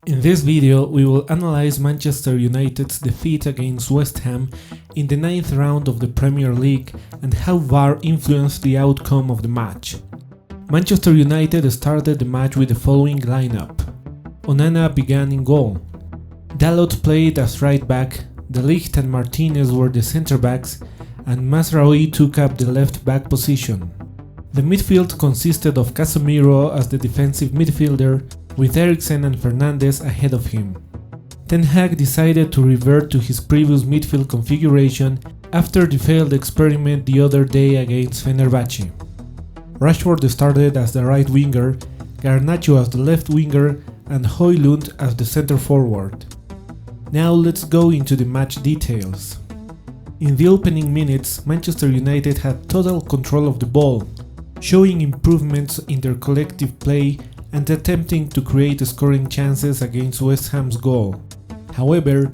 In this video, we will analyze Manchester United's defeat against West Ham in the 9th round of the Premier League and how VAR influenced the outcome of the match. Manchester United started the match with the following lineup. Onana began in goal. Dalot played as right back, the Ligt and Martinez were the centre backs, and Mazraoui took up the left back position. The midfield consisted of Casemiro as the defensive midfielder, with Eriksen and Fernandes ahead of him. Ten Hag decided to revert to his previous midfield configuration after the failed experiment the other day against Fenerbahce. Rashford started as the right winger, Garnacho as the left winger, and Højlund as the center forward. Now let's go into the match details. In the opening minutes, Manchester United had total control of the ball, showing improvements in their collective play and attempting to create scoring chances against West Ham's goal. However,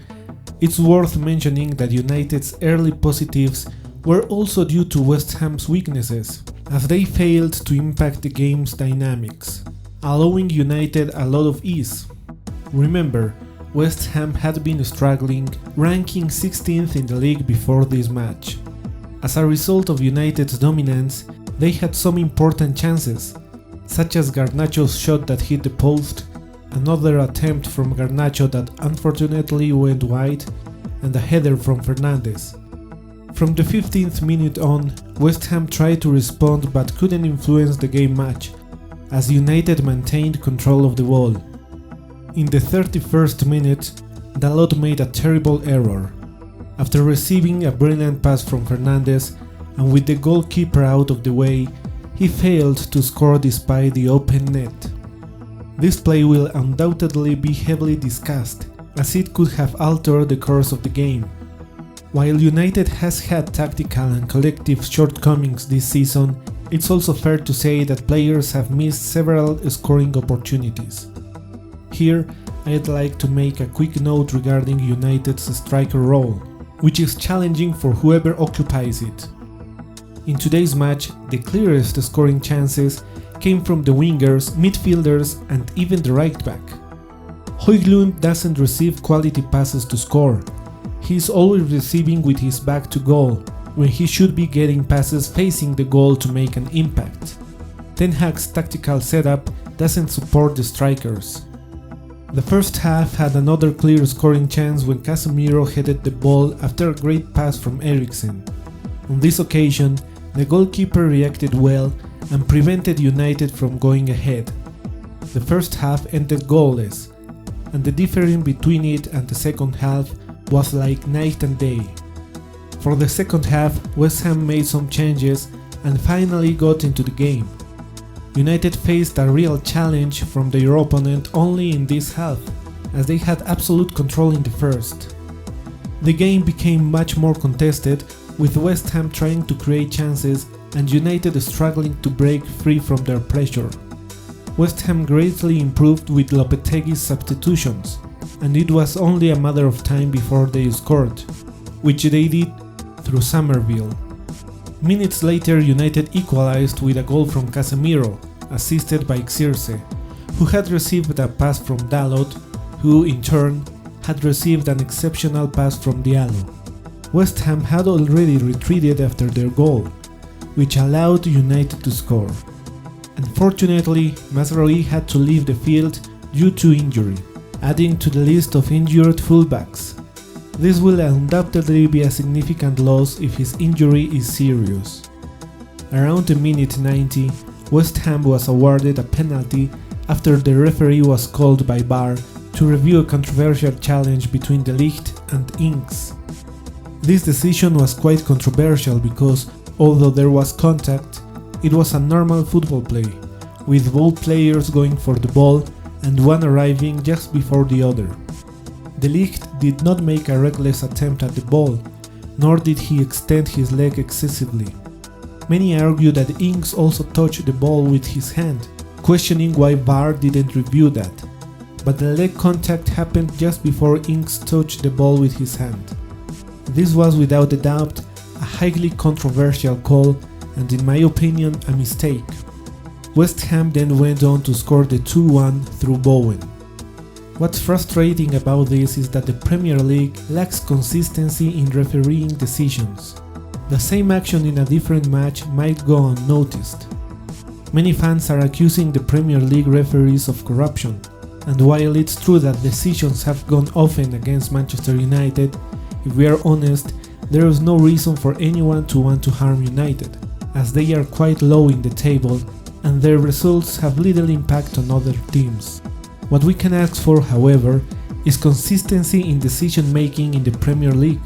it's worth mentioning that United's early positives were also due to West Ham's weaknesses, as they failed to impact the game's dynamics, allowing United a lot of ease. Remember, West Ham had been struggling, ranking 16th in the league before this match. As a result of United's dominance, they had some important chances, such as Garnacho's shot that hit the post, another attempt from Garnacho that unfortunately went wide, and a header from Fernandes. From the 15th minute on, West Ham tried to respond but couldn't influence the game much, as United maintained control of the ball. In the 31st minute, Dalot made a terrible error. After receiving a brilliant pass from Fernandes, and with the goalkeeper out of the way, he failed to score despite the open net. This play will undoubtedly be heavily discussed, as it could have altered the course of the game. While United has had tactical and collective shortcomings this season, it's also fair to say that players have missed several scoring opportunities. Here, I'd like to make a quick note regarding United's striker role, which is challenging for whoever occupies it. In today's match, the clearest scoring chances came from the wingers, midfielders, and even the right back. Højlund doesn't receive quality passes to score. He is always receiving with his back to goal, when he should be getting passes facing the goal to make an impact. Ten Hag's tactical setup doesn't support the strikers. The first half had another clear scoring chance when Casemiro headed the ball after a great pass from Eriksen. On this occasion, the goalkeeper reacted well and prevented United from going ahead. The first half ended goalless, and the difference between it and the second half was like night and day. For the second half, West Ham made some changes and finally got into the game. United faced a real challenge from their opponent only in this half, as they had absolute control in the first. The game became much more contested, with West Ham trying to create chances and United struggling to break free from their pressure. West Ham greatly improved with Lopetegui's substitutions, and it was only a matter of time before they scored, which they did through Somerville. Minutes later, United equalized with a goal from Casemiro, assisted by Xirse, who had received a pass from Dalot, who in turn had received an exceptional pass from Diallo. West Ham had already retreated after their goal, which allowed United to score. Unfortunately, Mazraoui had to leave the field due to injury, adding to the list of injured fullbacks. This will undoubtedly be a significant loss if his injury is serious. Around the minute 90, West Ham was awarded a penalty after the referee was called by VAR to review a controversial challenge between the ligt and Ings. This decision was quite controversial because, although there was contact, it was a normal football play, with both players going for the ball and one arriving just before the other. The ligt did not make a reckless attempt at the ball, nor did he extend his leg excessively. Many argue that Ings also touched the ball with his hand, questioning why VAR didn't review that, but the leg contact happened just before Ings touched the ball with his hand. This was without a doubt a highly controversial call and in my opinion a mistake. West Ham then went on to score the 2-1 through Bowen. What's frustrating about this is that the Premier League lacks consistency in refereeing decisions. The same action in a different match might go unnoticed. Many fans are accusing the Premier League referees of corruption, and while it's true that decisions have gone often against Manchester United, if we are honest, there is no reason for anyone to want to harm United, as they are quite low in the table and their results have little impact on other teams. What we can ask for, however, is consistency in decision making in the Premier League.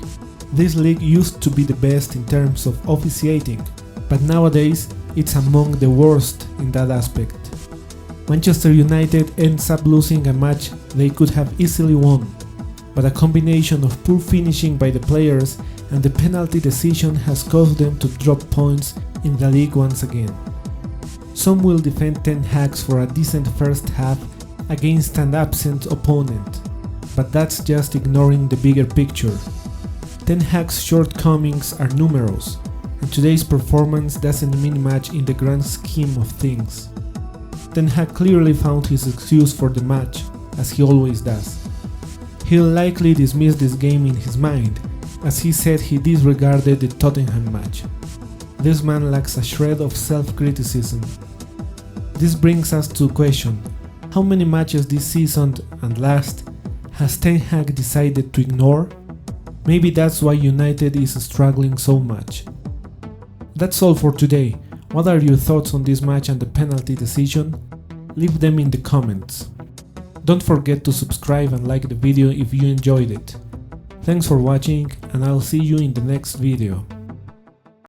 This league used to be the best in terms of officiating, but nowadays it's among the worst in that aspect. Manchester United ends up losing a match they could have easily won, but a combination of poor finishing by the players and the penalty decision has caused them to drop points in the league once again. Some will defend Ten Hag for a decent first half against an absent opponent, but that's just ignoring the bigger picture. Ten Hag's shortcomings are numerous, and today's performance doesn't mean much in the grand scheme of things. Ten Hag clearly found his excuse for the match, as he always does. He'll likely dismiss this game in his mind, as he said he disregarded the Tottenham match. This man lacks a shred of self-criticism. This brings us to a question: how many matches this season and last has Ten Hag decided to ignore? Maybe that's why United is struggling so much. That's all for today. What are your thoughts on this match and the penalty decision? Leave them in the comments. Don't forget to subscribe and like the video if you enjoyed it. Thanks for watching, and I'll see you in the next video.